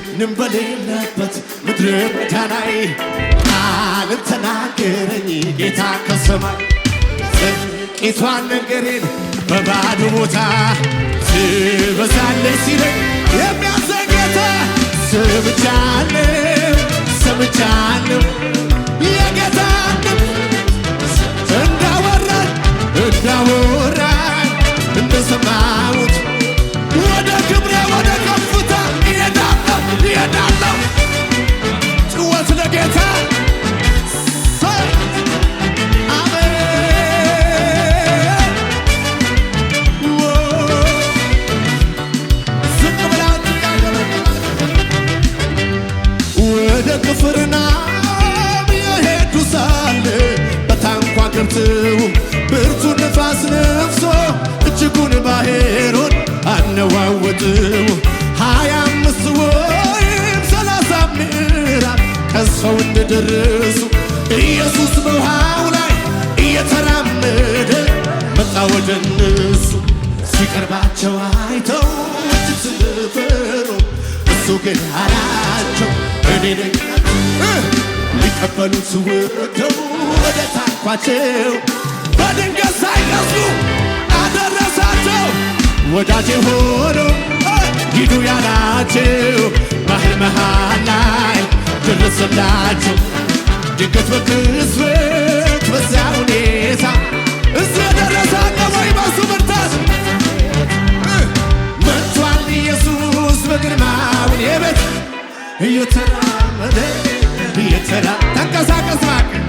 ምንም በሌለበት ምድረ በዳ ላይ ቃልን ተናገረኝ ጌታ ከሰማይ ጥቂቷን ነገሬን በባዶ ቦታ ትበዛለች ሲለኝ የሚያዘኝ ጌታ ሰምቻለሁ የጌታን ድምፅ እንዳወራኝ እንደሰማሁት ወደ ክብሬ ወደ ከፍታ እሄዳለሁ ጭወት ለጌታ ቅፍርናሆም የሄዱ ሳለ በታንኳ ገብተው ብርቱ ንፋስ ነፍሶ እጅጉን ባሕሩን አነዋወጠው 25 ወይም 30 ምዕራፍ ቀዝፈው እንደደረሱ ኢየሱስ በውሃው ላይ እየተራመደ መጣ ወደ እነሱ ሲቀርባቸው አይተው እጅግ ስለፈሩ እሱ ግን አላቸው እኔ ነኝ ሊቀበሉት ወደው ወደ ታንኳቸው በድንገት ሳይነሱ አደረሳቸው ወዳጄ ሆኖ ሂዱ ያላቸው ባህር መሃል ላይ ደረሰላቸው ድንገት በቅጽበት በዚያ ሁኔታ እዚህ ደረሳለ ወይ በሱ ብርታት መጥቷል ኢየሱስ በግርማውን የቤት እየተራመደ ተንቀሳቀስ እባክህ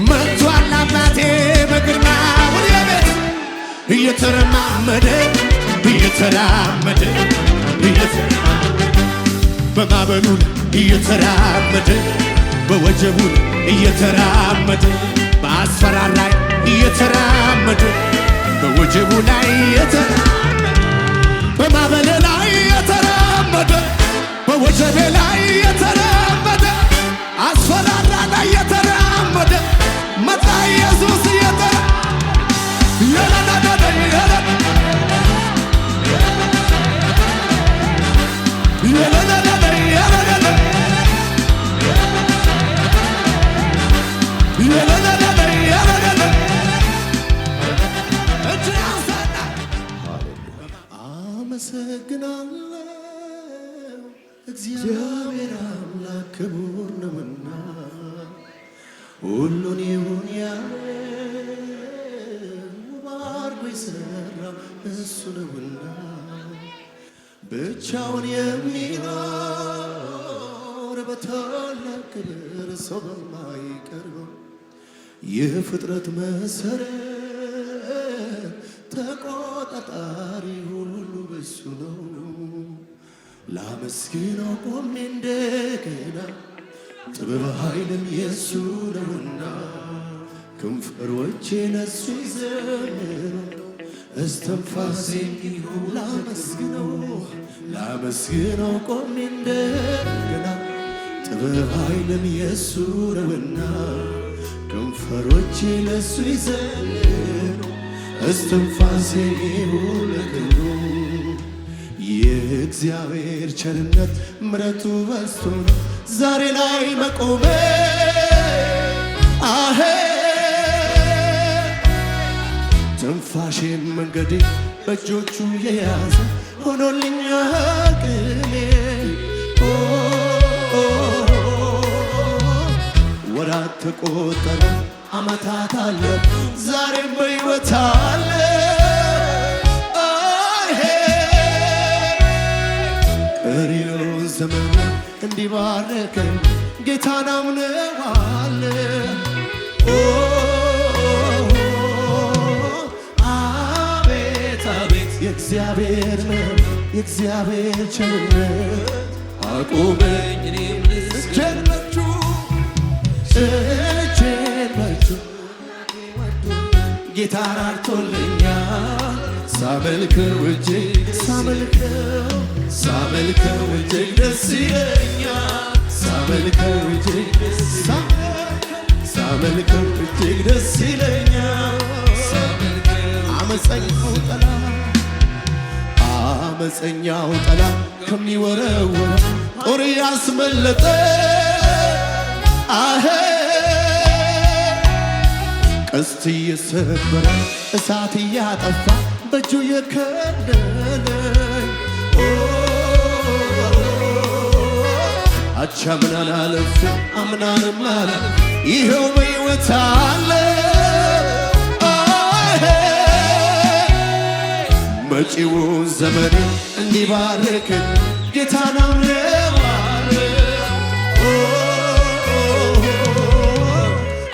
መጥቷል አባቴ በግርማውን የቤት እየተራመደ በማዕበሉ እየተራመደ በወጀቡ እየተራመደ በአስፈራራይ እየተራመደ በወጀቡ ላይ በማዕበል ላይ እየተራመደ በወጀቤ ላይ እየተራመደ አስፈራራ ላይ እየተራመደ መጣ ኢየሱስ አመሰግናለሁ እግዚአብሔር አምላክ ክቡር ነውና ሁሉን ይሁን ያለ ውብ አድርጎ የሠራው እሱ ነውና ብቻውን የሚኖር በታላቅ ክብር ሰው በማይቀርበው የፍጥረት መሠረት ተቆጣጣሪ ሁሉ በሱ ነው። ላመስግነው ቆሜ እንደገና ጥበብ ኃይልም የሱ ነውና ከንፈሮቼ ለሱ ይዘምሩ እስትንፋሴም ይሁን ላመስግነው ቆሜ እንደገና ጥበብ ኃይልም የሱ ነውና ከንፈሮቼ ለሱ ይዘምሩ እስትንፋሴም ይሁን ለክብሩ የእግዚአብሔር ቸርነት ምሕረቱ በዝቶ ነው ዛሬ ላይ መቆሜ አሄ ትንፋሼም መንገዴ በእጆቹ የያዘ ሆኖልኛ ቅኔ ወራት ተቆጠረ ዓመታት አለ ዛሬም በሕይወት አለ ቀሪውን ዘመን እንዲባርከኝ ጌታን አምነዋለሁ። አቤት አቤት የእግዚአብሔር የእግዚአብሔር ቸርነት አቆመኝ እኔም እጄን በእጁ ጌታ ራርቶልኛል ሳመልከው እጅግ ደስ ይለኛል ሳመልከው እጅግ ደስ ይለኛል አመፀኛው ጠላት ከአመፀኛው ጠላት ከሚወረወረ ጦር ያስመለጠ አሄ ቀስት እየሰበረ እሳት እያጠፋ በእጁ የከለለኝ አቻምናን አለፍ አምናንም አለፍ ይኸው በሕይወት አለ መጪውን ዘመን እንዲባርክን ጌታ ነው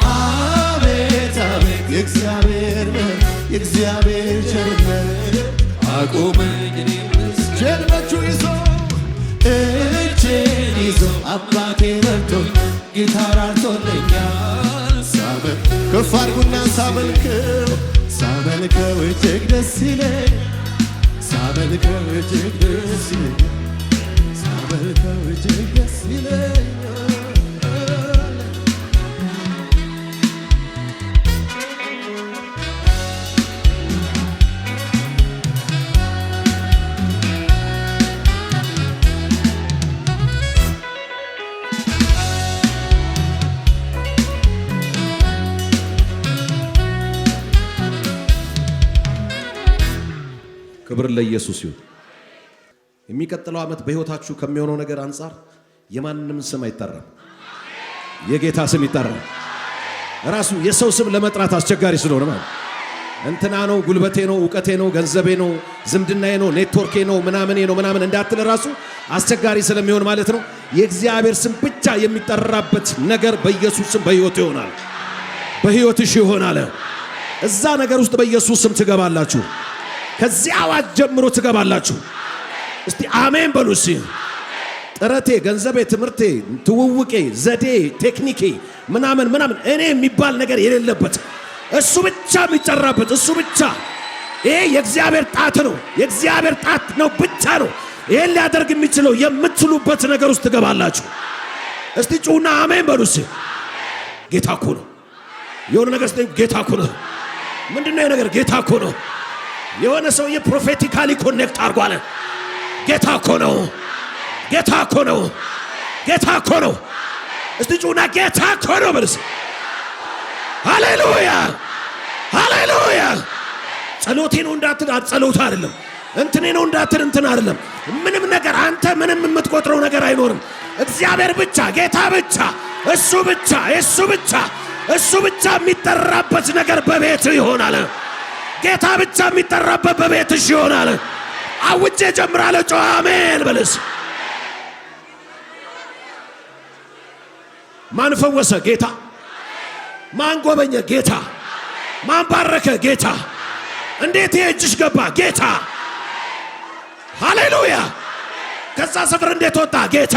አቤት አቤት የእግዚአብሔር ቸርነት አቆመኝ እጄን ይዞ አባቴ ረድቶኝ ጌታ ራርቶልኛል ሳመን ከፍ አድርጉና ሳመልከው እጅግ ደስ ይለኛል ሳመልከው እጅግ ደስ ይለኛል ሳመልከው እጅግ ደስ ይለኛል ክብር ለኢየሱስ ይሁን። የሚቀጥለው ዓመት በሕይወታችሁ ከሚሆነው ነገር አንፃር የማንንም ስም አይጠራም፣ የጌታ ስም ይጠራል። ራሱ የሰው ስም ለመጥራት አስቸጋሪ ስለሆነ ማለት እንትና ነው፣ ጉልበቴ ነው፣ ዕውቀቴ ነው፣ ገንዘቤ ነው፣ ዝምድናዬ ነው፣ ኔትወርኬ ነው፣ ምናምኔ ነው ምናምን እንዳትል ራሱ አስቸጋሪ ስለሚሆን ማለት ነው። የእግዚአብሔር ስም ብቻ የሚጠራበት ነገር በኢየሱስ ስም በሕይወት ይሆናል፣ በሕይወትሽ ይሆናል። እዛ ነገር ውስጥ በኢየሱስ ስም ትገባላችሁ። ከዚህ አዋጅ ጀምሮ ትገባላችሁ። እስቲ አሜን በሉ። እስቲ ጥረቴ፣ ገንዘቤ፣ ትምህርቴ፣ ትውውቄ፣ ዘዴ፣ ቴክኒኬ ምናምን እኔ የሚባል ነገር የሌለበት እሱ ብቻ የሚጠራበት እሱ ብቻ። ይሄ የእግዚአብሔር ጣት ነው፣ የእግዚአብሔር ጣት ነው ብቻ ነው ይሄን ሊያደርግ የሚችለው የምትሉበት ነገር ውስጥ ትገባላችሁ። እስቲ ጩና አሜን በሉ። እስቲ ጌታ እኮ ነው የሆነ ነገር እስቲ ጌታ እኮ ነው። ምንድነው ነገር? ጌታ እኮ ነው። የሆነ ሰውዬ ፕሮፌቲካሊ ኮኔክት አድርጓል። ጌታ እኮ ነው፣ ጌታ እኮ ነው፣ ጌታ እኮ ነው። እስቲ ጩና ጌታ እኮ ነው በልስ። ሃሌሉያ ሃሌሉያ። ጸሎቴ ነው እንዳትል ጸሎት አይደለም፣ እንትኔ ነው እንዳትል እንትን አይደለም። ምንም ነገር አንተ ምንም የምትቆጥረው ነገር አይኖርም። እግዚአብሔር ብቻ፣ ጌታ ብቻ፣ እሱ ብቻ፣ እሱ ብቻ፣ እሱ ብቻ የሚጠራበት ነገር በቤት ይሆናል። ጌታ ብቻ የሚጠራበት በቤትሽ ይሆናል። አውጄ ጀምራለሁ። ጮህ አሜን በልስ። ማን ፈወሰ? ጌታ። ማን ጎበኘ? ጌታ። ማን ባረከ? ጌታ። እንዴት የእጅሽ ገባ? ጌታ። ሃሌሉያ። ከዛ ሰፈር እንዴት ወጣ? ጌታ።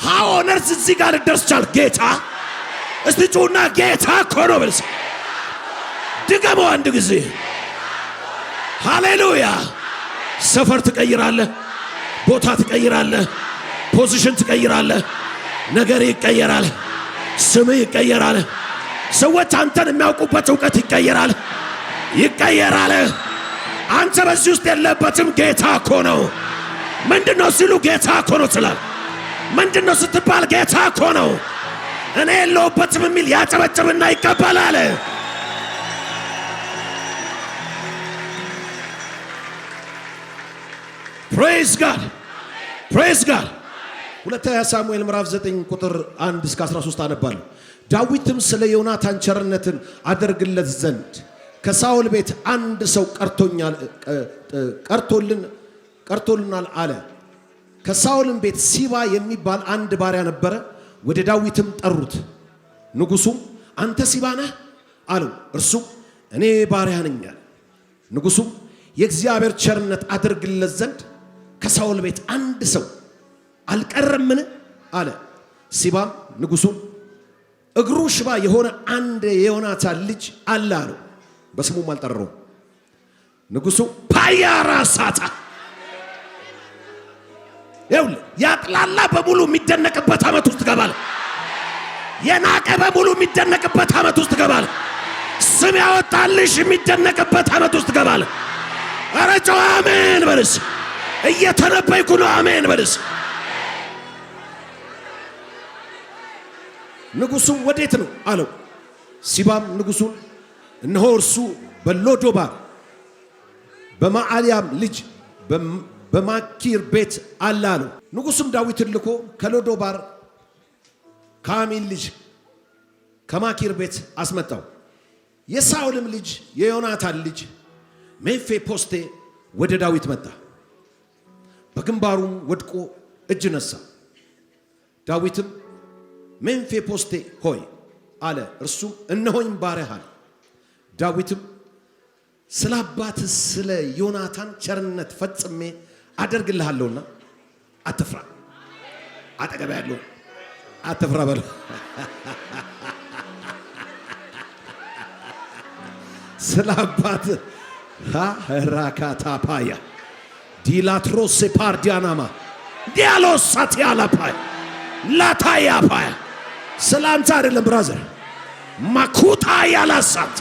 ሃው ነርስ እዚህ ጋር ልደርስ ቻል? ጌታ። እስቲ ጩና ጌታ እኮ ነው በልስ። ድገመው አንድ ጊዜ። ሃሌሉያ። ሰፈር ትቀይራለህ፣ ቦታ ትቀይራለህ፣ ፖዚሽን ትቀይራለህ፣ ነገር ይቀየራል፣ ስም ይቀየራል፣ ሰዎች አንተን የሚያውቁበት ዕውቀት ይቀየራል፣ ይቀየራል። አንተ በዚህ ውስጥ የለበትም። ጌታ እኮ ነው። ምንድነው ሲሉ ጌታ እኮ ነው ትላል። ምንድነው ስትባል ጌታ እኮ ነው። እኔ የለሁበትም የሚል ያጨበጭብና ይቀበላል። ፕሬዝ ጋድ ፕሬዝ ጋድ። ሁለተኛ ሳሙኤል ምዕራፍ 9 ቁጥር 1 እስከ 13 አነባለሁ። ዳዊትም ስለ ዮናታን ቸርነትን አደርግለት ዘንድ ከሳኦል ቤት አንድ ሰው ቀርቶልናል አለ። ከሳኦልም ቤት ሲባ የሚባል አንድ ባሪያ ነበረ። ወደ ዳዊትም ጠሩት። ንጉሡም አንተ ሲባ ነህ አለው። እርሱም እኔ ባሪያ ነኝ አለ። ንጉሡም የእግዚአብሔር ቸርነት አደርግለት ዘንድ ከሳኦል ቤት አንድ ሰው አልቀረምን አለ። ሲባም ንጉሡን እግሩ ሽባ የሆነ አንድ የዮናታን ልጅ አለ አለው። በስሙም አልጠራውም። ንጉሡ ፓያራሳታ ይኸውልህ፣ ያጥላላ በሙሉ የሚደነቅበት ዓመት ውስጥ ትገባለህ። የናቀ በሙሉ የሚደነቅበት ዓመት ውስጥ ትገባለህ። ስም ያወጣልሽ የሚደነቅበት ዓመት ውስጥ ትገባለህ። ኧረ ጮህ አሜን በልስ። እየተነበይኩ ነው አሜን በልስ። ንጉሡም ወዴት ነው አለው። ሲባም ንጉሡን እነሆ እርሱ በሎዶባር በማዓልያም ልጅ በማኪር ቤት አለ አለው። ንጉሡም ዳዊትን ልኮ ከሎዶባር ከአሚን ልጅ ከማኪር ቤት አስመጣው። የሳኦልም ልጅ የዮናታን ልጅ ሜምፊቦስቴ ወደ ዳዊት መጣ፣ በግንባሩም ወድቆ እጅ ነሳ። ዳዊትም ሜምፊቦስቴ ሆይ አለ። እርሱም እነሆኝ ባሪያህ አለ። ዳዊትም ስለ አባትህ ስለ ዮናታን ቸርነት ፈጽሜ አደርግልሃለሁና አትፍራ። አጠገብ ያለው አትፍራ በለው። ስለ አባትህ ራካታፓያ ዲላትሮስ ፓርዲያናማ ዲያሎስ ሳቲያላፓይ ላታያፓያ ስለ አንተ አይደለም ብራዘር። ማኩታ ያላሳት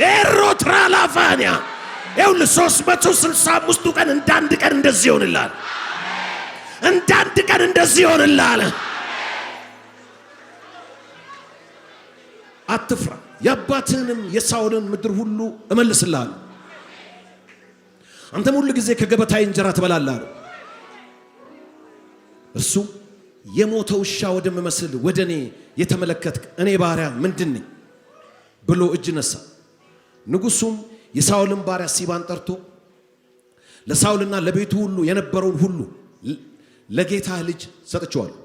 ኤሮትራ ላፋንያ ይሁን 365 ቀን እንዳንድ ቀን እንደዚህ ይሆንልሃል። እንዳንድ ቀን እንደዚህ ይሆንልሃል። አትፍራ፣ የአባትህንም የሳኦልን ምድር ሁሉ እመልስልሃለሁ። አንተም ሁሉ ጊዜ ከገበታዬ እንጀራ ትበላለህ አለው። እርሱ የሞተ ውሻ ወደምመስል ወደ እኔ የተመለከትክ እኔ ባሪያ ምንድን ነኝ ብሎ እጅ ነሳ። ንጉሡም የሳኦልን ባሪያ ሲባን ጠርቶ ለሳኦልና ለቤቱ ሁሉ የነበረውን ሁሉ ለጌታህ ልጅ ሰጥቼዋለሁ።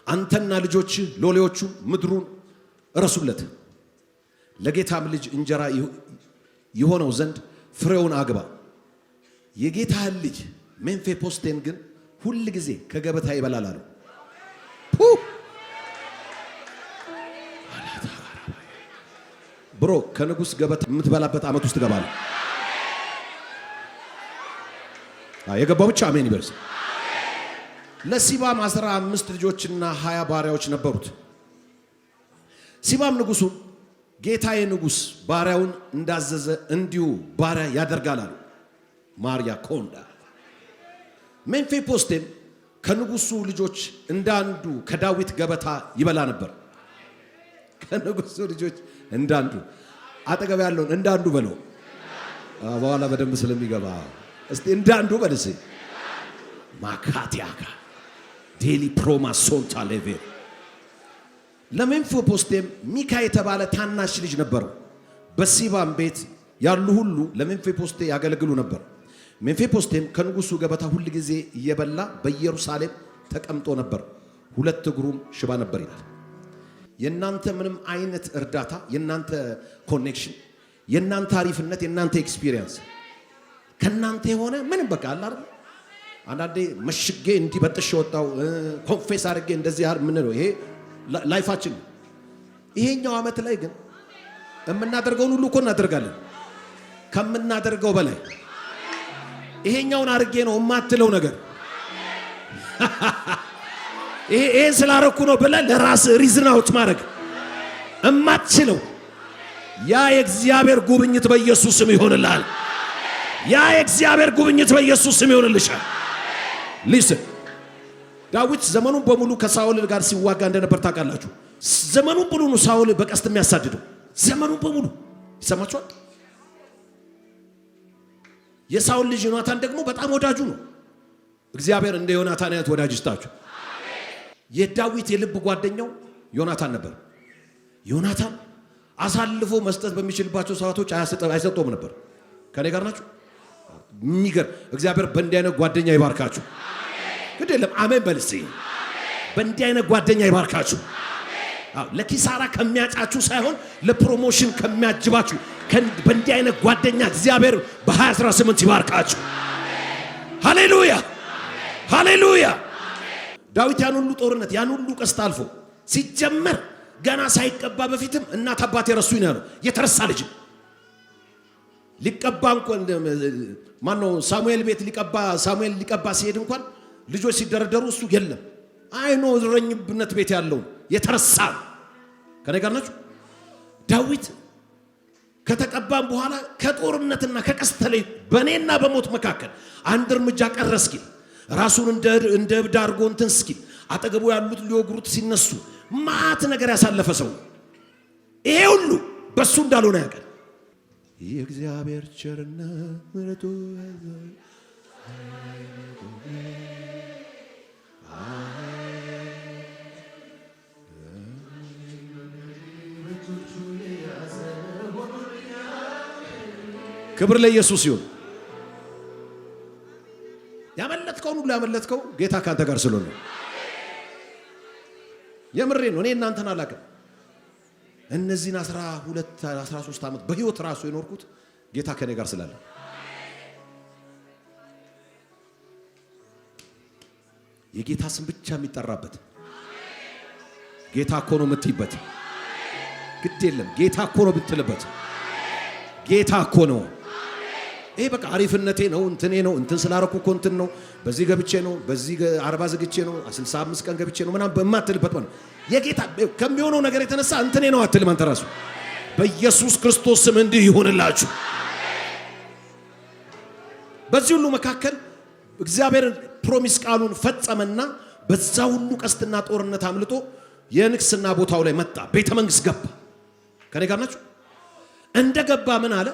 አንተና ልጆች ሎሌዎቹ ምድሩን እረሱለት፣ ለጌታም ልጅ እንጀራ የሆነው ዘንድ ፍሬውን አግባ። የጌታህን ልጅ ሜምፊቦስቴን ግን ሁል ጊዜ ከገበታ ይበላል አለው። ብሮ ከንጉሥ ገበታ የምትበላበት ዓመት ውስጥ ትገባለህ። የገባው ብቻ አሜን ይበርስ። ለሲባም 15 ልጆችና 20 ባሪያዎች ነበሩት። ሲባም ንጉሡን ጌታዬ ንጉሥ ባሪያውን እንዳዘዘ እንዲሁ ባሪያ ያደርጋል አሉ። ማርያ ኮንዳ ሜምፊቦስቴም ከንጉሡ ልጆች እንዳንዱ ከዳዊት ገበታ ይበላ ነበር። ከንጉሡ ልጆች እንዳንዱ አጠገብ ያለውን እንዳንዱ በለው። በኋላ በደንብ ስለሚገባ እስቲ እንዳንዱ በልሴ ማካቲያካ ዴሊ ፕሮማ ሶንታ ሌቬ። ለሜምፊቦስቴም ሚካ የተባለ ታናሽ ልጅ ነበረው። በሲባም ቤት ያሉ ሁሉ ለሜምፊቦስቴ ያገለግሉ ነበር። ሜምፊቦስቴም ከንጉሡ ገበታ ሁል ጊዜ እየበላ በኢየሩሳሌም ተቀምጦ ነበር፣ 2 እግሩም ሽባ ነበር ይላል። የናንተ ምንም አይነት እርዳታ፣ የናንተ ኮኔክሽን፣ የናንተ አሪፍነት፣ የናንተ ኤክስፒሪየንስ ከናንተ የሆነ ምንም በቃ አለ አይደል? አንዳንዴ መሽጌ እንዲበጥሽ ወጣው ኮንፌስ አድርጌ እንደዚህ ምን ነው ይሄ ላይፋችን። ይሄኛው ዓመት ላይ ግን የምናደርገውን ሁሉ እኮ እናደርጋለን ከምናደርገው በላይ። ይሄኛውን አድርጌ ነው የማትለው ነገር ይሄን ስላረኩ ነው ብለህ ለራስ ሪዝን አውት ማድረግ እማትችለው ያ የእግዚአብሔር ጉብኝት በኢየሱስ ስም ይሆንልሃል። ያ የእግዚአብሔር ጉብኝት በኢየሱስ ስም ይሆንልሻል። ሊስን ዳዊት ዘመኑን በሙሉ ከሳኦል ጋር ሲዋጋ እንደነበር ታውቃላችሁ። ዘመኑን በሙሉ ነው ሳኦል በቀስት የሚያሳድደው። ዘመኑን በሙሉ ይሰማችኋል። የሳኦል ልጅ ዮናታን ደግሞ በጣም ወዳጁ ነው። እግዚአብሔር እንደ ዮናታን አይነት ወዳጅ ይስጣችሁ። የዳዊት የልብ ጓደኛው ዮናታን ነበር። ዮናታን አሳልፎ መስጠት በሚችልባቸው ሰዓቶች አይሰጠውም ነበር። ከኔ ጋር ናችሁ? የሚገርም እግዚአብሔር በእንዲህ አይነት ጓደኛ ይባርካችሁ። ግድ የለም አሜን በልሲ። በእንዲህ አይነት ጓደኛ ይባርካችሁ። ለኪሳራ ከሚያጫችሁ ሳይሆን ለፕሮሞሽን ከሚያጅባችሁ በእንዲህ አይነት ጓደኛ እግዚአብሔር በ2018 ይባርካችሁ። ሃሌሉያ ሃሌሉያ። ዳዊት ያን ሁሉ ጦርነት ያን ሁሉ ቀስት አልፎ ሲጀመር ገና ሳይቀባ በፊትም እናት አባት የረሱኝ ነው የተረሳ ልጅ ሊቀባ እንኳን ማነው ሳሙኤል ቤት ሳሙኤል ሊቀባ ሲሄድ እንኳን ልጆች ሲደረደሩ እሱ የለም። አይኖ እረኝነት ቤት ያለው የተረሳ ከኔ ጋር ናችሁ? ዳዊት ከተቀባም በኋላ ከጦርነትና ከቀስተ ላይ በእኔና በሞት መካከል አንድ እርምጃ ቀረ እስኪል ራሱን እንደ እብድ አድርጎ እንትን እስኪል አጠገቡ ያሉት ሊወግሩት ሲነሱ ማት ነገር ያሳለፈ ሰው ይሄ ሁሉ በሱ እንዳልሆነ ያውቃል። የእግዚአብሔር ቸርነት ምሕረቱ ክብር ለኢየሱስ ይሁን። ያመለጥከውን ሁሉ ያመለጥከው ጌታ ካንተ ጋር ስለሆነ የምሬ ነው። እኔ እናንተን አላውቅም። እነዚህን 12 13 ዓመት በህይወት ራሱ የኖርኩት ጌታ ከኔ ጋር ስላለ የጌታ ስም ብቻ የሚጠራበት ጌታ እኮ ነው የምትይበት ግድ የለም። ጌታ እኮ ነው ብትልበት ጌታ እኮ ነው። ይሄ በቃ አሪፍነቴ ነው እንትኔ ነው እንትን ስላረኩ እኮ እንትን ነው በዚህ ገብቼ ነው በዚህ 40 ዘግቼ ነው 65 ቀን ገብቼ ነው ምናምን በማትልበት ማለት የጌታ ከሚሆነው ነገር የተነሳ እንትኔ ነው አትልም። አንተ ራሱ በኢየሱስ ክርስቶስ ስም እንዲህ ይሁንላችሁ። በዚህ ሁሉ መካከል እግዚአብሔር ፕሮሚስ ቃሉን ፈጸመና በዛ ሁሉ ቀስትና ጦርነት አምልጦ የንግስና ቦታው ላይ መጣ። ቤተ መንግስት ገባ። ከኔ ጋር ናችሁ? እንደገባ ምን አለ?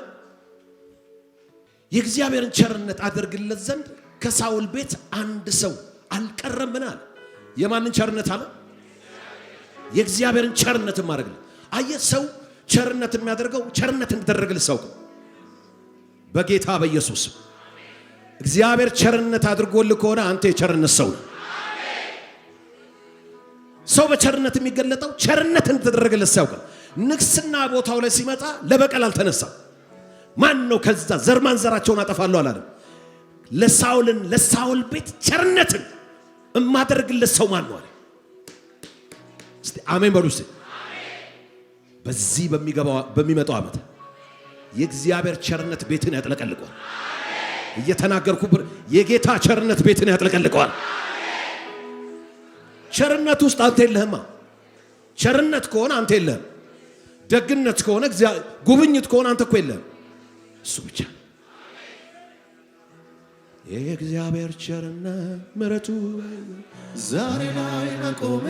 የእግዚአብሔርን ቸርነት አደርግለት ዘንድ ከሳውል ቤት አንድ ሰው አልቀረም። ምን አለ? የማንን ቸርነት አለ? የእግዚአብሔርን ቸርነት ማድረግለት። አየ ሰው ቸርነት የሚያደርገው ቸርነት እንዲደረግለት ሰው በጌታ በኢየሱስ እግዚአብሔር ቸርነት አድርጎልህ ከሆነ አንተ የቸርነት ሰው ነህ። ሰው በቸርነት የሚገለጠው ቸርነት እንዲደረግለት ሰው ንግስና ቦታው ላይ ሲመጣ ለበቀል አልተነሳም። ማን ነው ከዛ ዘር ማንዘራቸውን አጠፋለሁ አላለም። ለሳውል ቤት ቸርነትን እማደርግለት ሰው ማን ነው አለ። እስቲ አሜን በሉ። እስቲ በዚህ በሚመጣው ዓመት የእግዚአብሔር ቸርነት ቤትን ያጥለቀልቀዋል። እየተናገርኩ የጌታ ቸርነት ቤትን ያጥለቀልቀዋል። ቸርነት ውስጥ አንተ የለህማ። ቸርነት ከሆነ አንተ የለህም። ደግነት ከሆነ ጉብኝት ከሆነ አንተ እኮ የለህም። እሱ ብቻ የእግዚአብሔር ቸርነት ምሕረቱ ዛሬ ላይ መቆሜ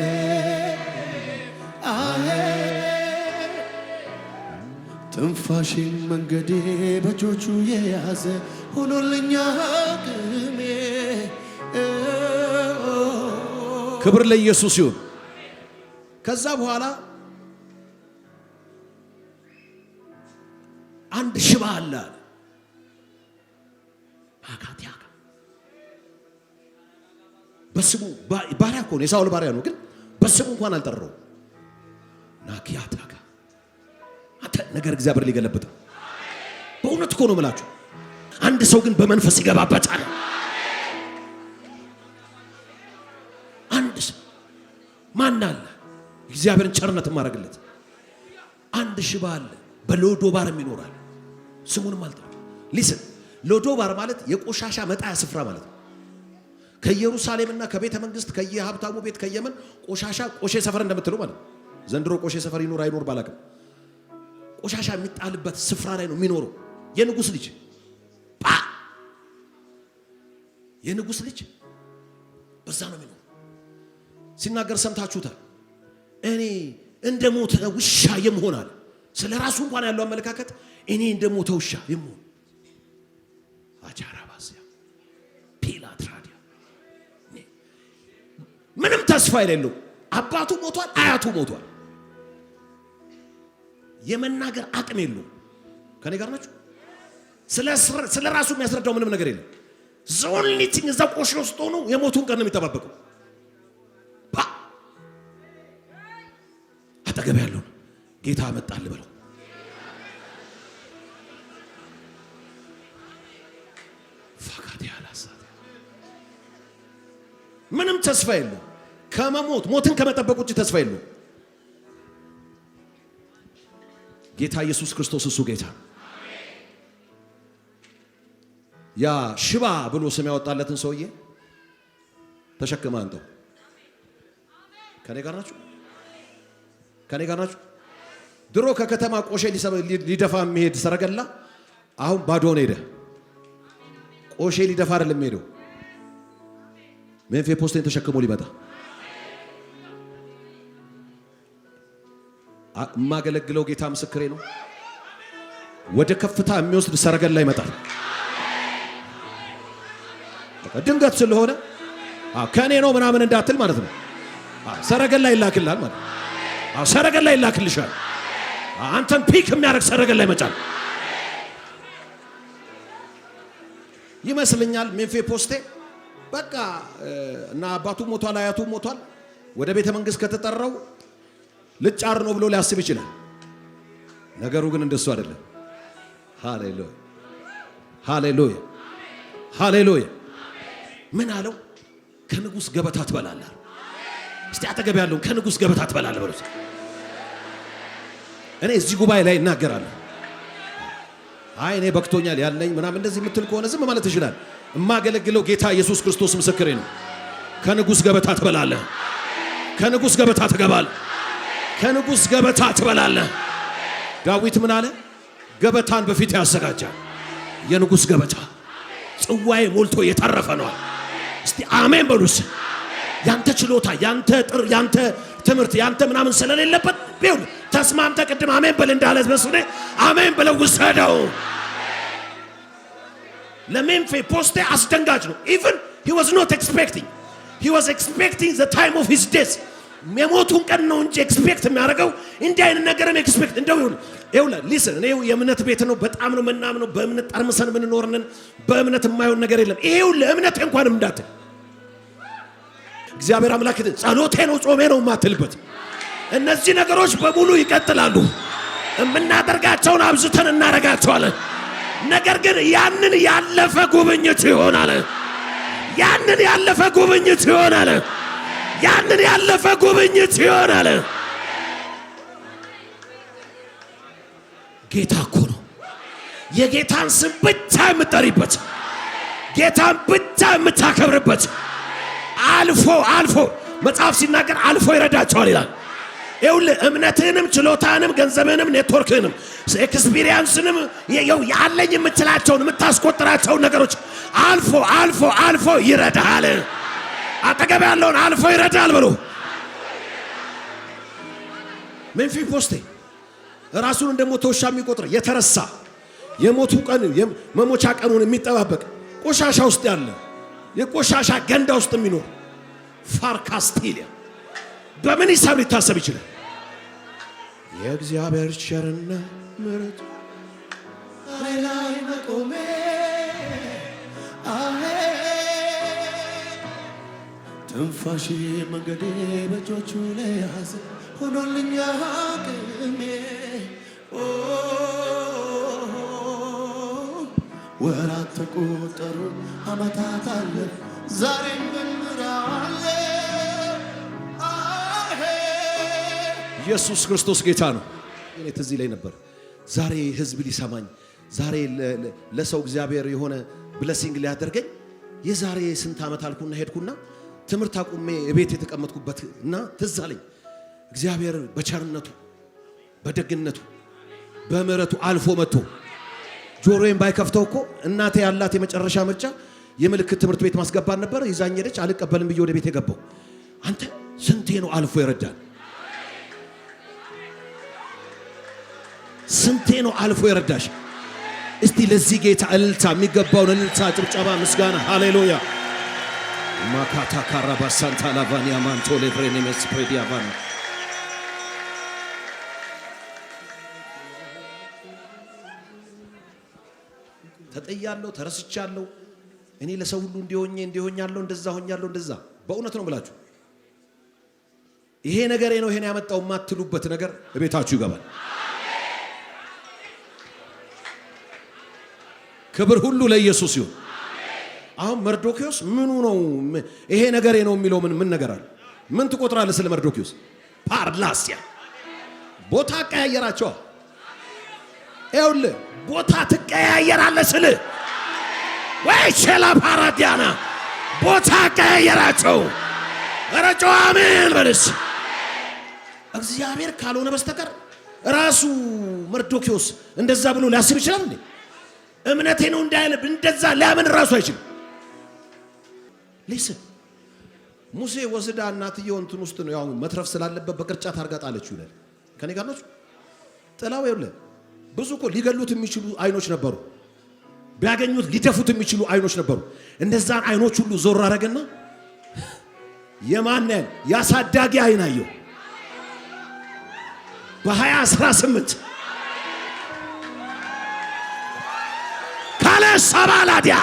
ትንፋሽን መንገዴ በእጆቹ የያዘ ሆኖልኛ አቅሜ። ክብር ለኢየሱስ ይሁን። ከዛ በኋላ አንድ ሽባ አለ። አካቲያ በስሙ ባሪያ እኮ ነው፣ የሳውል ባሪያ ነው፣ ግን በስሙ እንኳን አልጠራው። ናኪያታካ አንተ ነገር እግዚአብሔር ሊገለብጥ በእውነት እኮ ነው የምላችሁ። አንድ ሰው ግን በመንፈስ ይገባበታል። አንድ ሰው ማን አለ እግዚአብሔርን ቸርነት ማድረግለት? አንድ ሽባ አለ በሎዶባር የሚኖራል። ስሙንም አልጠራም። ሊስን ሎዶባር ማለት የቆሻሻ መጣያ ስፍራ ማለት ነው። ከኢየሩሳሌምና ከቤተ መንግስት ከየሀብታሙ ቤት ከየመን ቆሼ ሰፈር እንደምትለው ማለት ነው። ዘንድሮ ቆሼ ሰፈር ይኖር አይኖር ባላቅም ቆሻሻ የሚጣልበት ስፍራ ላይ ነው የሚኖረው። የንጉስ ልጅ የንጉስ ልጅ በዛ ነው የሚኖረው። ሲናገር ሰምታችሁታል። እኔ እንደ ሞተ ውሻ የምሆን አለ። ስለ ራሱ እንኳን ያለው አመለካከት እኔ እንደ ሞተ ውሻ የምሆን አቻራባሲያ ፒላትራዲያ ምንም ተስፋ የሌለው አባቱ ሞቷል፣ አያቱ ሞቷል። የመናገር አቅም የለው። ከኔ ጋር ናችሁ? ስለ ራሱ የሚያስረዳው ምንም ነገር የለም። ዞንሊቲንግ እዛ ቆሽ ውስጥ ሆኖ የሞቱን ቀን ነው የሚጠባበቀው። አጠገብ ያለው ጌታ መጣል በለው። ፈቃድ ያላሳተ ምንም ተስፋ የለው። ሞትን ከመጠበቅ ውጭ ተስፋ የለው። ጌታ ኢየሱስ ክርስቶስ እሱ ጌታ። ያ ሽባ ብሎ ስም ያወጣለትን ሰውዬ ተሸክመ አንተው። ከኔ ጋር ናችሁ? ከኔ ጋር ናችሁ? ድሮ ከከተማ ቆሼ ሊደፋ የሚሄድ ሰረገላ አሁን ባዶን ሄደ። ቆሼ ሊደፋ አይደለም ሄደው ሜምፊቦስቴን ተሸክሞ ሊመጣ የማገለግለው ጌታ ምስክሬ ነው። ወደ ከፍታ የሚወስድ ሰረገላ ይመጣል። ድንገት ስለሆነ ከኔ ነው ምናምን እንዳትል ማለት ነው። ሰረገላ ይላክልሃል ማለት ነው። ሰረገላ ይላክልሻል። አንተን ፒክ የሚያደርግ ሰረገላ ይመጣል ይመስልኛል። ሜምፊቦስቴ በቃ እና አባቱ ሞቷል፣ አያቱ ሞቷል። ወደ ቤተ መንግስት ከተጠራው ልጫር ነው ብሎ ሊያስብ ይችላል። ነገሩ ግን እንደሱ አይደለም። ሃሌሉያ ሃሌሉያ ሃሌሉያ። ምን አለው? ከንጉስ ገበታ ትበላለህ። እስቲ አጠገብ ያለውን ከንጉስ ገበታ ትበላለህ በሉት። እኔ እዚህ ጉባኤ ላይ እናገራለሁ። አይ እኔ በክቶኛል ያለኝ ምናምን እንደዚህ የምትል ከሆነ ዝም ማለት ይችላል። የማገለግለው ጌታ ኢየሱስ ክርስቶስ ምስክሬ ነው። ከንጉስ ገበታ ትበላለህ። ከንጉስ ገበታ ትገባለህ። ከንጉስ ገበታ ትበላለህ። ዳዊት ምን አለ? ገበታን በፊት ያዘጋጃል። የንጉስ ገበታ ጽዋዬ ሞልቶ የተረፈ ነው። እስቲ አሜን በሉስ። ያንተ ችሎታ፣ ያንተ ጥር፣ ያንተ ትምህርት፣ ያንተ ምናምን ስለሌለበት ቢሆን ተስማምተ ቅድም አሜን በል እንዳለ መስለ አሜን ብለው ውሰደው። ለሜምፊቦስቴ አስደንጋጭ ነው። even he was not expecting the time of his death። የሞቱን ቀን ነው እንጂ ኤክስፔክት የሚያደርገው እንዲህ አይነት ነገርን ኤክስፔክት እንደው ይሁን ሊስን እኔ የእምነት ቤት ነው። በጣም ነው ምናምን ነው በእምነት ጠርምሰን ምንኖርነን በእምነት የማይሆን ነገር የለም። ይሄው ለእምነት እንኳንም እንዳትል እግዚአብሔር አምላክ ጸሎቴ ነው ጾሜ ነው ማትልበት እነዚህ ነገሮች በሙሉ ይቀጥላሉ። የምናደርጋቸውን አብዝተን እናደርጋቸዋለን። ነገር ግን ያንን ያለፈ ጉብኝት ይሆናል። ያንን ያለፈ ጉብኝት ይሆናል። ያንን ያለፈ ጉብኝት ይሆናል። ጌታ እኮ ነው የጌታን ስም ብቻ የምትጠሪበት፣ ጌታን ብቻ የምታከብርበት። አልፎ መጽሐፍ ሲናገር አልፎ ይረዳቸዋል ይላል። ይኸውልህ እምነትህንም ችሎታህንም ገንዘብህንም ኔትወርክህንም ኤክስፒሪየንስንም ያለኝ የምትላቸውን የምታስቆጥራቸውን ነገሮች አልፎ ይረዳሃል። አጠገብ ያለውን አልፎ ይረዳል ብሎ ሜምፊቦስቴ ራሱን እንደሞተ ውሻ የሚቆጥር የተረሳ የሞቱ ቀን መሞቻ ቀኑን የሚጠባበቅ ቆሻሻ ውስጥ ያለ የቆሻሻ ገንዳ ውስጥ የሚኖር ፋርካስቲሊያ በምን ሂሳብ ሊታሰብ ይችላል? የእግዚአብሔር ቸርነት ምሕረት ላይ መቆሜ ትንፋሽ መንገዴ በእጆቹ ላይ ያዘ ሆኖልኛ አቅሜ ወራት ተቆጠሩ ዓመታት አለፉ ዛሬም በምራለ ኢየሱስ ክርስቶስ ጌታ ነው። እኔ ትዝ ይለኝ ነበር ዛሬ ህዝብ ሊሰማኝ ዛሬ ለሰው እግዚአብሔር የሆነ ብለሲንግ ሊያደርገኝ የዛሬ ስንት ዓመት አልኩና ሄድኩና ትምህርት አቁሜ ቤት የተቀመጥኩበት እና ትዝ አለኝ እግዚአብሔር በቸርነቱ በደግነቱ በምህረቱ አልፎ መጥቶ ጆሮዬን ባይከፍተው እኮ እናቴ ያላት የመጨረሻ ምርጫ የምልክት ትምህርት ቤት ማስገባን ነበር። ይዛኝ ሄደች። አልቀበልም ብዬ ወደ ቤት የገባው አንተ ስንቴ ነው አልፎ ይረዳል? ስንቴ ነው አልፎ ይረዳሽ? እስቲ ለዚህ ጌታ እልልታ የሚገባውን እልልታ፣ ጭብጨባ፣ ምስጋና ሃሌሉያ ማካታ ካራባ ሳንታ ላቫኒያ ማንቶ ለፍሬኔስ ፕሬዲያቫን ተጠያለሁ፣ ተረስቻለሁ። እኔ ለሰው ሁሉ እንዲሆኛለሁ እንደዛ ሆኛለሁ እንደዛ። በእውነት ነው ብላችሁ ይሄ ነገሬ ነው ይሄን ያመጣው ማትሉበት ነገር እቤታችሁ ይገባል። ክብር ሁሉ ለኢየሱስ ይሁን። አሁን መርዶክዮስ ምኑ ነው ይሄ ነገሬ ነው የሚለው ምን ነገር አለ? ምን ትቆጥራለህ ስለ መርዶክዮስ? ፓርላሲያ ቦታ ቀያየራቸው። ይኸውልህ ቦታ ትቀያየራለህ ስል ወይ ሸላ ፓራዲያና ቦታ ቀያየራቸው። ረጮ አሜን በልስ እግዚአብሔር ካልሆነ በስተቀር ራሱ መርዶክዮስ እንደዛ ብሎ ሊያስብ ይችላል እንዴ? እምነቴ ነው እንዳይል እንደዛ ሊያምን ራሱ አይችልም። ሊስን ሙሴ ወስዳ እናትየው እንትን ውስጥ ነው ያው መትረፍ ስላለበት በቅርጫት አርጋ ጣለችው ይላል። ከኔ ጋር ነው ጥላው ይኸውልህ። ብዙ እኮ ሊገሉት የሚችሉ አይኖች ነበሩ፣ ቢያገኙት ሊደፉት የሚችሉ አይኖች ነበሩ። እንደዛን አይኖች ሁሉ ዞር አረገና የማንን ያሳዳጊ አይን አየው። በ2018 ካለሳባላዲያ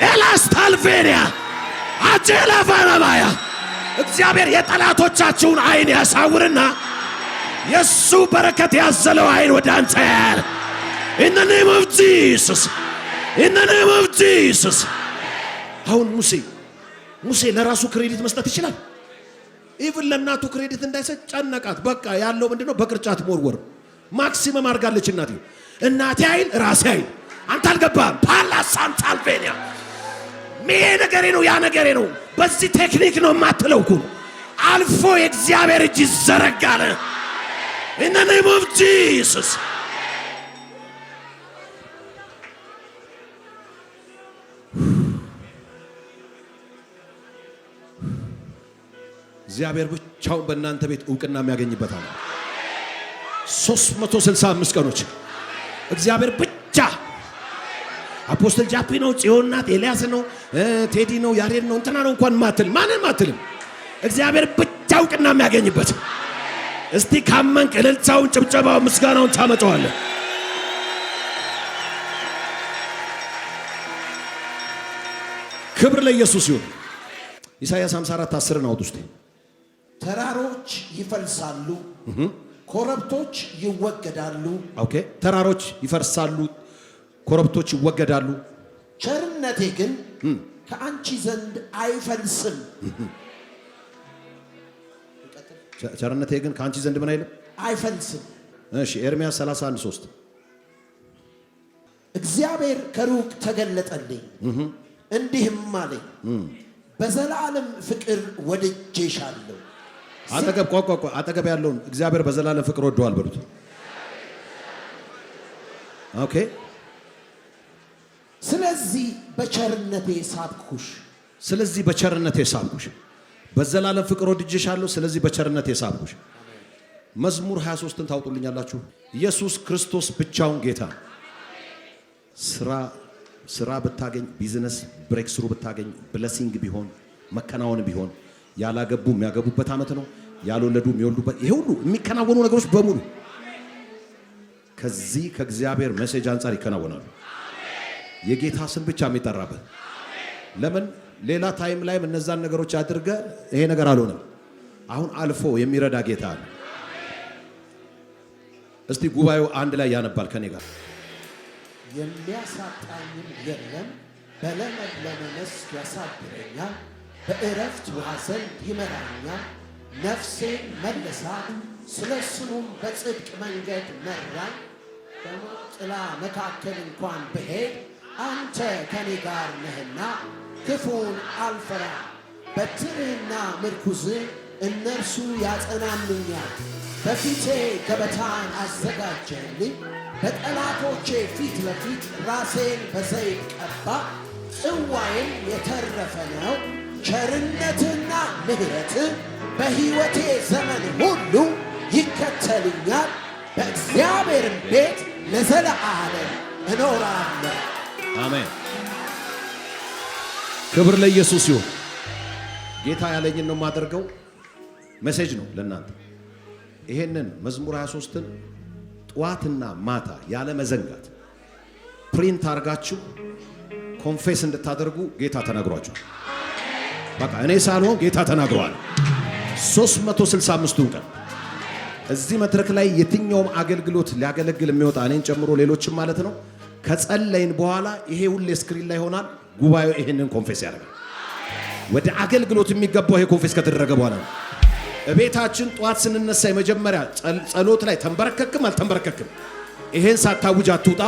ኤላስታልቬሪያ አጀላፋናማያ እግዚአብሔር የጠላቶቻችሁን አይን ያሳውርና የሱ በረከት ያዘለው አይን ወደ አንተ ያያል። in the name of Jesus in the name of Jesus። አሁን ሙሴ ለራሱ ክሬዲት መስጠት ይችላል። ኢቭን ለእናቱ ክሬዲት እንዳይሰጥ ጨነቃት። በቃ ያለው ምንድነው? በቅርጫት ሞርወር ማክሲመም አድርጋለች እናትየው። እናቴ አይል ራሴ አይል አንተ አልገባህም። ፓላ ሳንታልቬኒያ ይሄ ነገሬ ነው ያ ነገሬ ነው በዚህ ቴክኒክ ነው የማትለውኩ አልፎ የእግዚአብሔር እጅ ይዘረጋል። in the name of Jesus። እግዚአብሔር ብቻውን በእናንተ ቤት ዕውቅና የሚያገኝበታል። 365 ቀኖች እግዚአብሔር ብቻ። አፖስትል ጃፒ ነው፣ ጽዮን ናት፣ ኤልያስ ነው፣ ቴዲ ነው፣ ያሬድ ነው፣ እንትና ነው እንኳን ማትል ማንም አትልም። እግዚአብሔር ብቻ ዕውቅና የሚያገኝበት። እስቲ ካመንክ እልልታውን፣ ጭብጨባውን፣ ምስጋናውን ታመጣዋለህ። ክብር ለኢየሱስ ይሁን። ኢሳይያስ 54:10 ነው ውስጥ ተራሮች ይፈልሳሉ፣ ኮረብቶች ይወገዳሉ። ኦኬ፣ ተራሮች ይፈርሳሉ፣ ኮረብቶች ይወገዳሉ። ቸርነቴ ግን ከአንቺ ዘንድ አይፈልስም። ቸርነቴ ግን ከአንቺ ዘንድ ምን አይልም? አይፈልስም። እሺ፣ ኤርምያስ 31:3 እግዚአብሔር ከሩቅ ተገለጠልኝ እንዲህም አለኝ፣ በዘላለም ፍቅር ወድጄሻለሁ። አጠገብ ያለውን እግዚአብሔር በዘላለም ፍቅር ወደዋል በሉት። ኦኬ፣ ስለዚህ በቸርነቴ ሳብኩሽ። ስለዚህ በቸርነቴ ሳብኩሽ። በዘላለም ፍቅር ወድጄሻለሁ፣ ስለዚህ በቸርነቴ ሳብኩሽ። መዝሙር 23ን ታውጡልኛላችሁ። ኢየሱስ ክርስቶስ ብቻውን ጌታ። ስራ ብታገኝ፣ ቢዝነስ ብሬክ ስሩ ብታገኝ፣ ብለሲንግ ቢሆን፣ መከናወን ቢሆን፣ ያላገቡ የሚያገቡበት ዓመት ነው። ያልወለዱ የሚወልዱበት፣ ይሄ ሁሉ የሚከናወኑ ነገሮች በሙሉ ከዚህ ከእግዚአብሔር ሜሴጅ አንጻር ይከናወናሉ። የጌታ ስም ብቻ የሚጠራበት። ለምን ሌላ ታይም ላይም እነዛን ነገሮች አድርገ ይሄ ነገር አልሆነም። አሁን አልፎ የሚረዳ ጌታ አለ። እስቲ ጉባኤው አንድ ላይ ያነባል ከኔ ጋር። የሚያሳጣኝም የለም፣ በለመለመ መስክ ያሳድረኛል፣ በእረፍት ውኃ ዘንድ ይመራኛል። ነፍሴን መለሳት፣ ስለ ስሙም በጽድቅ መንገድ መራኝ። በሞት ጥላ መካከል እንኳን ብሄድ አንተ ከኔ ጋር ነህና ክፉን አልፈራም። በትርህና ምርኩዝህ እነርሱ ያጸናኑኛል። በፊቴ ገበታን አዘጋጀህልኝ፣ በጠላቶቼ ፊት ለፊት ራሴን በዘይት ቀባ። ጽዋዬም የተረፈ ነው። ቸርነትና ምሕረትህ በሕይወቴ ዘመን ሁሉ ይከተሉኛል። በእግዚአብሔርም ቤት ለዘለዓለም እኖራለሁ። አሜን። ክብር ለኢየሱስ ይሁን። ጌታ ያለኝን ነው የማደርገው። ሜሴጅ ነው ለእናንተ። ይሄንን መዝሙር 23ን ጠዋትና ማታ ያለ መዘንጋት ፕሪንት አርጋችሁ ኮንፌስ እንድታደርጉ ጌታ ተናግሯችኋል። በቃ እኔ ሳልሆን ጌታ ተናግሯል። 365ቱን ቀን እዚህ መድረክ ላይ የትኛውም አገልግሎት ሊያገለግል የሚወጣ እኔን ጨምሮ ሌሎችም ማለት ነው። ከጸለይን በኋላ ይሄ ሁሌ ስክሪን ላይ ይሆናል። ጉባኤው ይሄንን ኮንፌስ ያደርጋል። ወደ አገልግሎት የሚገባው ይሄ ኮንፌስ ከተደረገ በኋላ ነው። ቤታችን ጠዋት ስንነሳ የመጀመሪያ ጸሎት ላይ ተንበረከክም አልተንበረከክም ይሄን ሳታውጅ አትውጣ።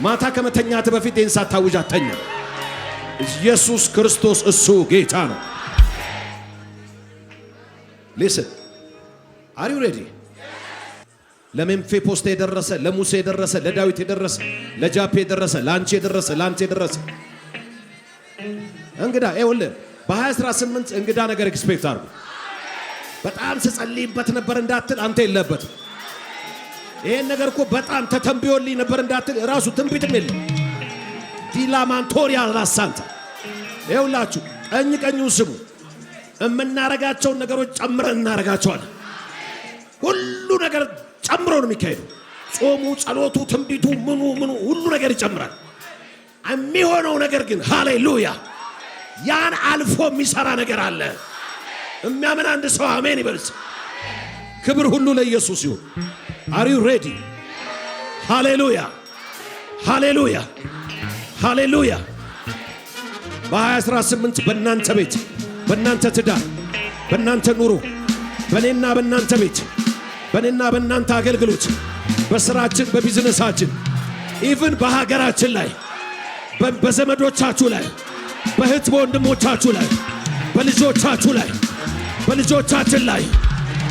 ማታ ከመተኛት በፊት ይሄን ሳታውጅ አተኛ። ኢየሱስ ክርስቶስ እሱ ጌታ ነው። Listen. Are you ready? ለሜምፊቦስቴ የደረሰ፣ ለሙሴ የደረሰ፣ ለዳዊት የደረሰ፣ ለጃፔ የደረሰ፣ ለአንቺ የደረሰ፣ ለአንተ የደረሰ እንግዳ ይኸውልህ በ2018 እንግዳ ነገር ኤክስፔክት አድርጉ። በጣም ስጸልይበት ነበር እንዳትል አንተ የለበትም። ይሄን ነገር እኮ በጣም ተተንብዮልኝ ነበር እንዳትል ራሱ ትንቢትም የለም። ዲላማንቶሪያ ራሳንታ ይኸውላችሁ ቀኝ ቀኙን ስሙ። የምናረጋቸውን ነገሮች ጨምረን እናረጋቸዋለን። ሁሉ ነገር ጨምሮ ነው የሚካሄደው። ጾሙ፣ ጸሎቱ፣ ትንቢቱ፣ ምኑ ሁሉ ነገር ይጨምራል። የሚሆነው ነገር ግን ሃሌሉያ ያን አልፎ የሚሰራ ነገር አለ። የሚያምን አንድ ሰው አሜን ይበልስ። ክብር ሁሉ ለኢየሱስ ይሁን። አር ዩ ሬዲ? ሃሌሉያ ሃሌሉያ ሃሌሉያ። በ2018 በእናንተ ቤት፣ በእናንተ ትዳር፣ በእናንተ ኑሮ፣ በእኔና በእናንተ ቤት፣ በእኔና በእናንተ አገልግሎት፣ በስራችን፣ በቢዝነሳችን፣ ኢቭን በሀገራችን ላይ፣ በዘመዶቻችሁ ላይ፣ በእህት በወንድሞቻችሁ ላይ፣ በልጆቻችሁ ላይ፣ በልጆቻችን ላይ፣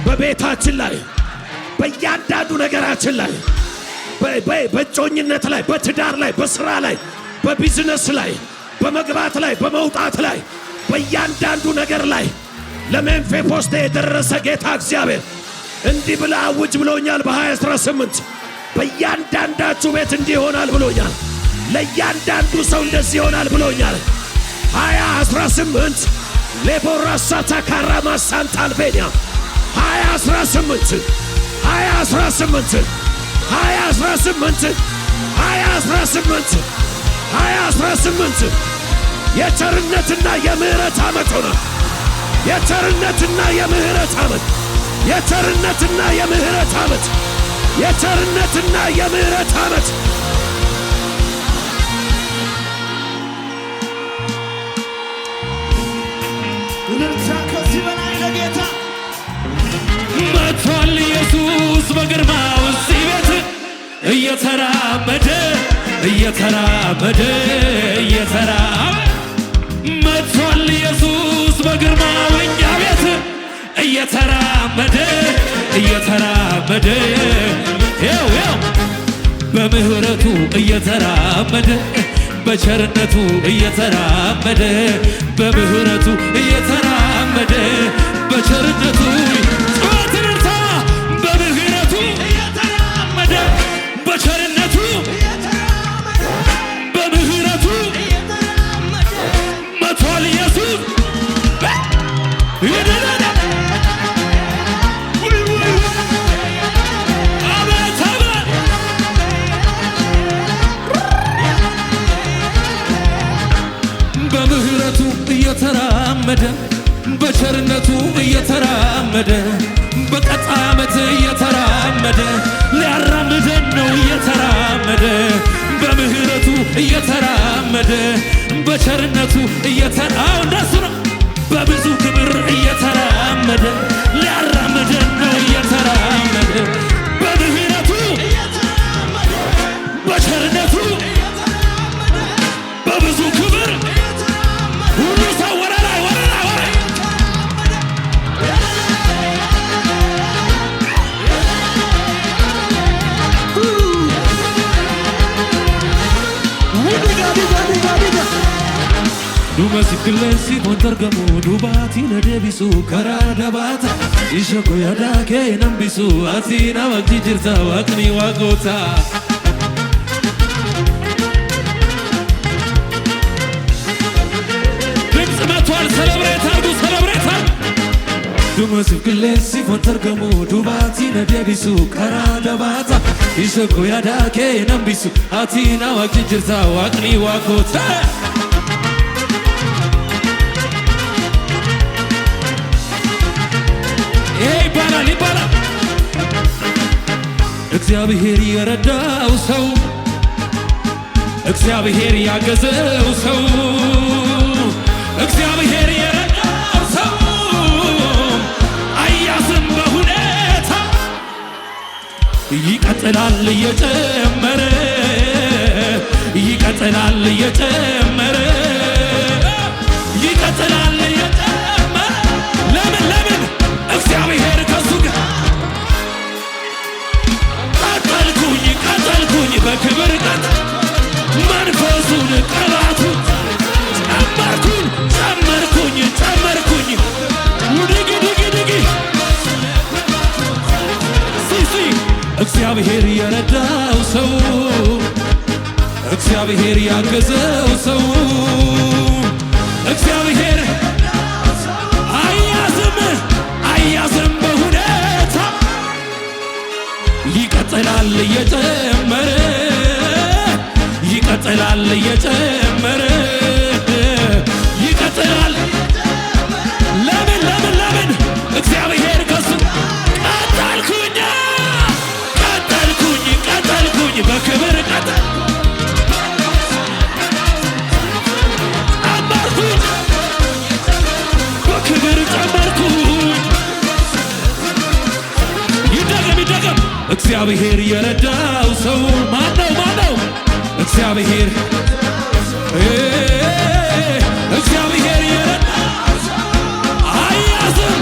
በቤታችን ላይ፣ በእያንዳንዱ ነገራችን ላይ፣ በእጮኝነት ላይ፣ በትዳር ላይ፣ በስራ ላይ፣ በቢዝነስ ላይ፣ በመግባት ላይ፣ በመውጣት ላይ፣ በእያንዳንዱ ነገር ላይ ለሜምፊቦስቴ የደረሰ ጌታ እግዚአብሔር እንዲህ ብላ አውጅ ብሎኛል። በ2018 በእያንዳንዳችሁ ቤት እንዲህ ይሆናል ብሎኛል። ለእያንዳንዱ ሰው እንደዚህ ይሆናል ብሎኛል። 2018 ሌቦራሳታ ካራማ ሳንታ አልቤኒያ 2018 2018 2018 2018 2018 የቸርነትና የምህረት ዓመት ሆነ። የቸርነትና የምህረት ዓመት፣ የቸርነትና የምህረት ዓመት፣ የቸርነትና የምህረት ዓመት። እልልታ ከዚህ በላይ ለጌታ መጥቷል ኢየሱስ በግርማው እዚህ ቤት እየተራመደ እየተራመደ መጥቷል ኢየሱስ በግርማው እኛ ቤት እየተራመደ ያው በምህረቱ እየተራመደ በቸርነቱ እየተራመደ በምህረቱ እየተራመደ በቸርነቱ ጸዋትንርታ በምህረቱ እየተራመደ በቸርነቱ በምህረቱ መጥቷል ኢየሱስ በምህረቱ እየተራመደ በቸርነቱ እየተራመደ በቀጣይ ዓመት እየተራመደ ሊያራምደን ነው እየተራመደ በምህረቱ እየተራመደ በቸርነቱ እንደሱ ነው። በብዙ ክብር እየተራመደ ሊያራምደን ነው እየተራመደ በምህረቱ በቸርነቱ በብዙ ክብር ሁሉ ሰው ወደ ላይ Duma sikilesi kontargamu dubati na debisu karada bata ishako yada ke nambisu atina wakti jirta wakni wagota Dimsmatual celebrate Duma sikilesi kontargamu dubati na debisu karada bata ishako yada ke nambisu atina wakti jirta wakni wagota ይባላል እግዚአብሔር የረዳው ሰው እግዚአብሔር ያገዘው ሰው እግዚአብሔር የረዳው ሰው አያዝም በሁኔታ ይቀጥላል እየጨመረ ይቀጥላል እየጨመረ ይቀጥላል እየጨመረ ለምን እግዚአብሔር ከሱ ጋር እግዚአብሔር የረዳው ሰው እግዚአብሔር ያገዘው ሰው እግዚአብሔር አያዝም በሁኔታ ይቀጥላል እየጨመረ ይቀጥላል እየጨመረ ይቀጥላል። ለምን እግዚአብሔር ከሱ ቀጠልኩኝ በክብር ጨመርኩኝ። ይደገም እግዚአብሔር የረዳው ሰው ማነው? እግዚአብሔር የረዳው ሰው አያዝም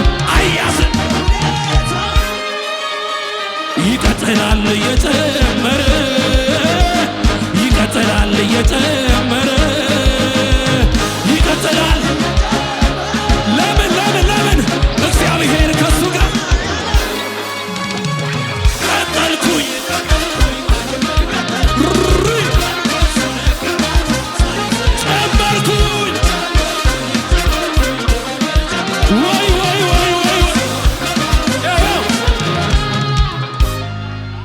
ይቀጥላል እየጨመረ ይቀጥላል ይቀጥላል። ለምን እግዚአብሔር ከሱ ጋር ቀጠልኩኝ ጨመርኩኝ። ወይ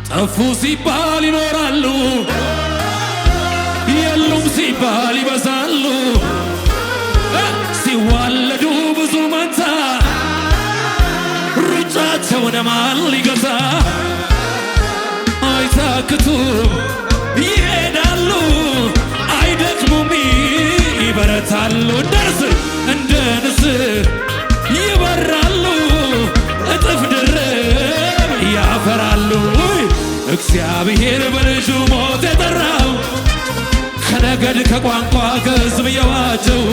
ጠፉ ሲባል ይኖራሉ፣ የሉም ሲባል ይበዛሉ። ሲዋለዱ ብዙ መንታ ሩጫቸውን ማን ሊገዛ? አይታክቱም ይሄዳሉ፣ አይደክሙም ይበረታሉ። እንደ ንስር ይበራሉ፣ እጥፍ ድርብ ያፈራሉ። እግዚአብሔር በልጁ ሞት የጠራው ከነገድ ከቋንቋ ከሕዝብ የዋጀው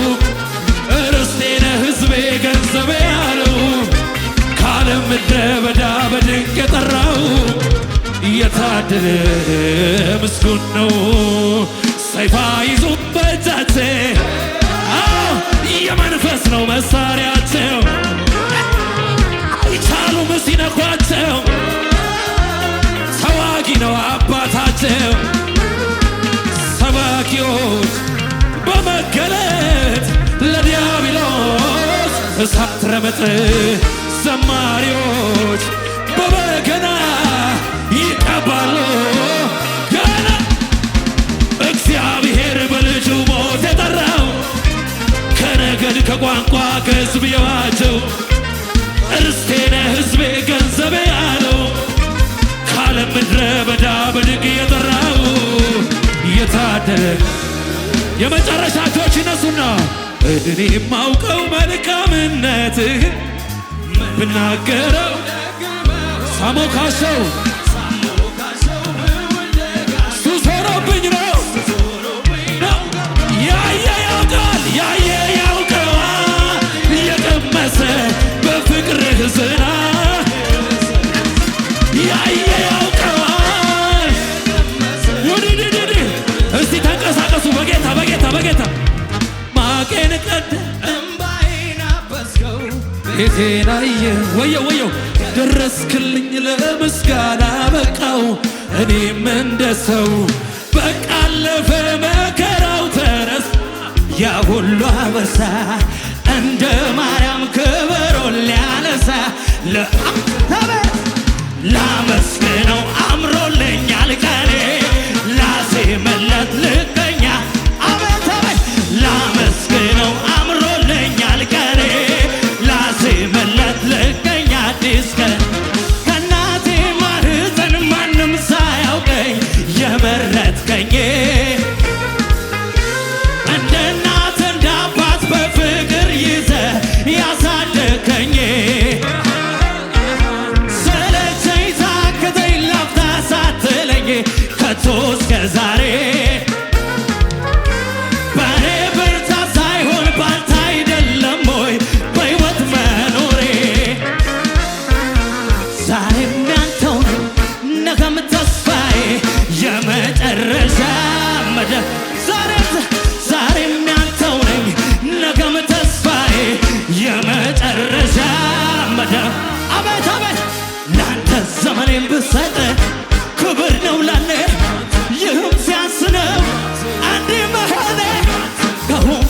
ርስቴ ነህ ሕዝቤ ገንዘቤ ያለው ከዓለም ምድረ በዳ በድንቅ የጠራው የታደለ ምስጉን ነው። ሰይፍ አይዙም በእጃቸው የመንፈስ ነው መሳሪያቸው። አይቻሉም ሲነኳቸው ተዋጊ ነው አባታቸው። ሰባኪዎች በመገለጥ ለዲያብሎስ እሳት ረመጥ፣ ዘማሪዎች በበገና ይቀባሉ ገና። እግዚአብሔር በልጁ ሞት የጠራው ከነገድ ከቋንቋ ከሕዝብ የዋጀው ርስቴ ነህ ሕዝቤ ገንዘቤ ያለው ከዓለም ምድረ በዳ በድንቅ የጠራው የታደለ። የመጨረሻ እጆች ይነሱና እኔ የማውቀው መልካምነትህ ብናገረው ሳሞካሸው ሱስ ሆኖብኝ ነው። ያየ ያውቀዋል የቀመሰ በፍቅርህ ዝና ያየ ያውቀዋል። ውድድድድ እስቲ ተንቀሳቀሱ በጌታ ማቄን ቀደ እምባዬን አበስከው ጌቴን አየ ወየው ደረስክልኝ ለምስጋና በቃው። እኔም እንደ ሰው በቃ አለፈ መከራው ተረስ ያ ሁሉ አበሳ እንደ ማርያም ክብሮ ሊያነሳ ላመስግነው አምሮልኛል ቀኔ ላዜምለት ልገኛ አቤት ላመስግነው አምሮልኛል ቀኔ ላዜምለት ልገኛ አዲስ ቀን ከእናቴ ማህፀን ማንም ሳያውቀኝ የመረጥከኝ እንደ እናት እንደ አባት በፍቅር ይዘህ ያሳደግከኝ ሰለቸኝ ታከተኝ ላፍታ ሳትለኝ ከቶ እስከ ዛሬ በኔ ብርታት ሳይሆን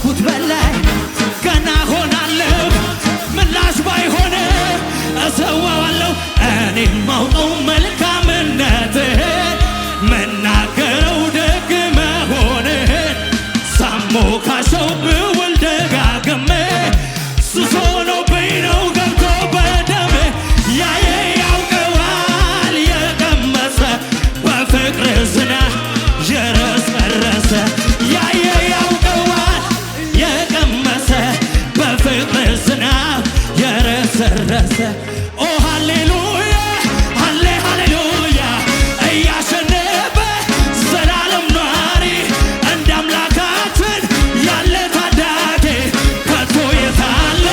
ካሰብኩት በላይ ገና ሆናለሁ ምላሽ ባይሆን እሰዋዋለሁ እኔ ማውቀው መልካምነትህን መናገረው ደግ መሆንህን ሳሞካሸው ብውል ደጋግሜ ሱስ ሆኖብኝ ነው ገብቶ በደሜ ያየ ያውቀዋል የቀመሰ በፍቅር ዝናብ የረሰረሰ ያየ ያውቀዋል የቀመሰ በፍቅር ዝናብ የረሰረሰ ኦ ሃሌሉያ ሃሌ ሃሌሉያ እያሸነፈ ዘላለም ኗሪ እንደ አምላካችን ያለ ታዳጊ ከቶ የታለ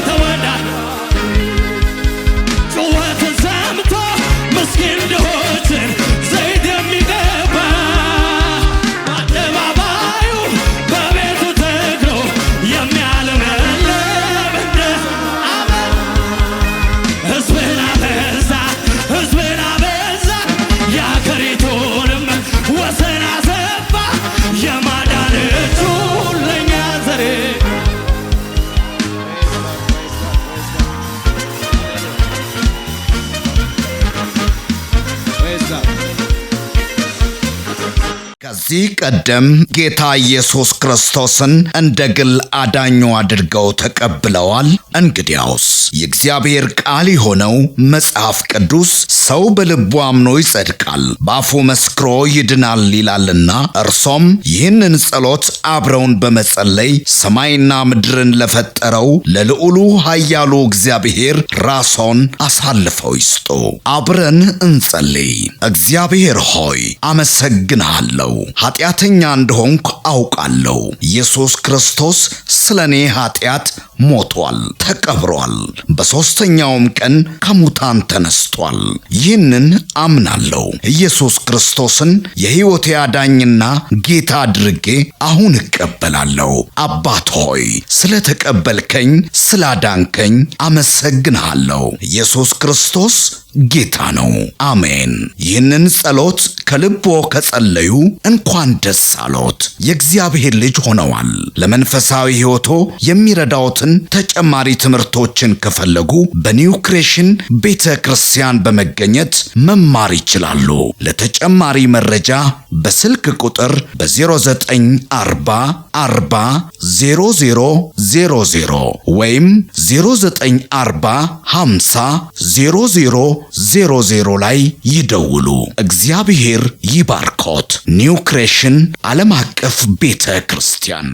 ተወዳ ጩኸትን ሰምቶ ምስኪን ድሆችን ዘይት የሚቀባ በአደባባዩ በቤቱ ተግሮ የሚያለመልም እንደ አበባ ሕዝብን አበዛ ሕዝብን አበዛ የአገሪቱንም ወሰን አሰፋ የማዳን እጁን ለእኛ ዘሬ ከዚህ ቀደም ጌታ ኢየሱስ ክርስቶስን እንደ ግል አዳኙ አድርገው ተቀብለዋል? እንግዲያውስ የእግዚአብሔር ቃል የሆነው መጽሐፍ ቅዱስ ሰው በልቡ አምኖ ይጸድቃል፣ በአፉ መስክሮ ይድናል ይላልና እርሶም ይህንን ጸሎት አብረውን በመጸለይ ሰማይና ምድርን ለፈጠረው ለልዑሉ ኃያሉ እግዚአብሔር ራስዎን አሳልፈው ይስጡ። አብረን እንጸልይ። እግዚአብሔር ሆይ አመሰግንሃለሁ። ኃጢአተኛ እንደሆንኩ አውቃለሁ። ኢየሱስ ክርስቶስ ስለኔ ኃጢአት ሞቷል፣ ተቀብሯል፣ በሦስተኛውም ቀን ከሙታን ተነስቷል። ይህንን አምናለሁ። ኢየሱስ ክርስቶስን የሕይወቴ አዳኝና ጌታ አድርጌ አሁን እቀበላለሁ። አባት ሆይ ስለተቀበልከኝ፣ ስላዳንከኝ አመሰግንሃለሁ። ኢየሱስ ክርስቶስ ጌታ ነው። አሜን። ይህንን ጸሎት ከልቦ ከጸለዩ እንኳን ደስ አሎት፣ የእግዚአብሔር ልጅ ሆነዋል። ለመንፈሳዊ ሕይወቶ የሚረዳዎትን ተጨማሪ ትምህርቶችን ከፈለጉ በኒው ክሬሽን ቤተ ክርስቲያን በመገኘት መማር ይችላሉ። ለተጨማሪ መረጃ በስልክ ቁጥር በ0940 40 0000 ወይም 0940 50 0000 ላይ ይደውሉ። እግዚአብሔር ይባርኮት። ኒው ክሬሽን ዓለም አቀፍ ቤተ ክርስቲያን።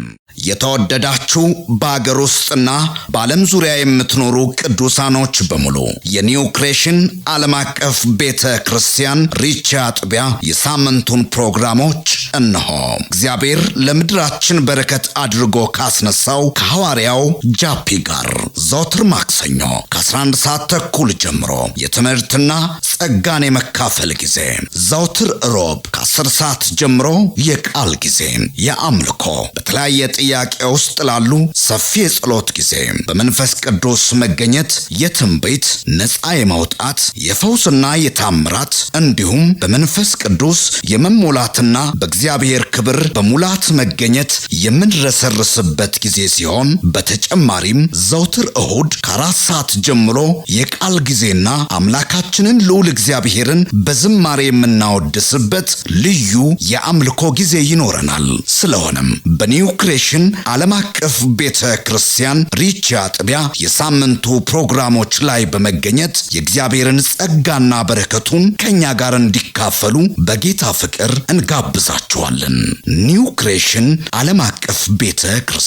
የተወደዳችሁ በአገር ውስጥና በዓለም ዙሪያ የምትኖሩ ቅዱሳኖች በሙሉ የኒው ክሬሽን ዓለም አቀፍ ቤተ ክርስቲያን ሪቻ አጥቢያ የሳምንቱን ፕሮግራሞች እነሆ። እግዚአብሔር ለምድራችን በረከት አድርጎ ካስነሳው ከሐዋርያው ጃፒ ጋር ዘወትር ማክሰኞ ከ11 ሰዓት ተኩል ጀምሮ የትምህርትና ጸጋን የመካፈል ጊዜ፣ ዘወትር ሮብ ከ10 ሰዓት ጀምሮ የቃል ጊዜ፣ የአምልኮ በተለያየ ጥያቄ ውስጥ ላሉ ሰፊ የጸሎት ጊዜ፣ በመንፈስ ቅዱስ መገኘት የትንቢት ነፃ የማውጣት የፈውስና የታምራት እንዲሁም በመንፈስ ቅዱስ የመሞላትና በእግዚአብሔር ክብር በሙላት መገኘት የምንረሰርስበት ጊዜ ሲሆን በተጨማሪም ዘወትር እሁድ ከ4 ሰዓት ጀምሮ የቃል ጊዜና አምላካችንን ልዑል እግዚአብሔርን በዝማሬ የምናወድስበት ልዩ የአምልኮ ጊዜ ይኖረናል። ስለሆነም በኒው ክሬሽን ዓለም አቀፍ ቤተ ክርስቲያን ሪቻ አጥቢያ የሳምንቱ ፕሮግራሞች ላይ በመገኘት የእግዚአብሔርን ጸጋና በረከቱን ከኛ ጋር እንዲካፈሉ በጌታ ፍቅር እንጋብዛችኋለን። ኒው ክሬሽን ዓለም አቀፍ ቤተ ክርስቲያን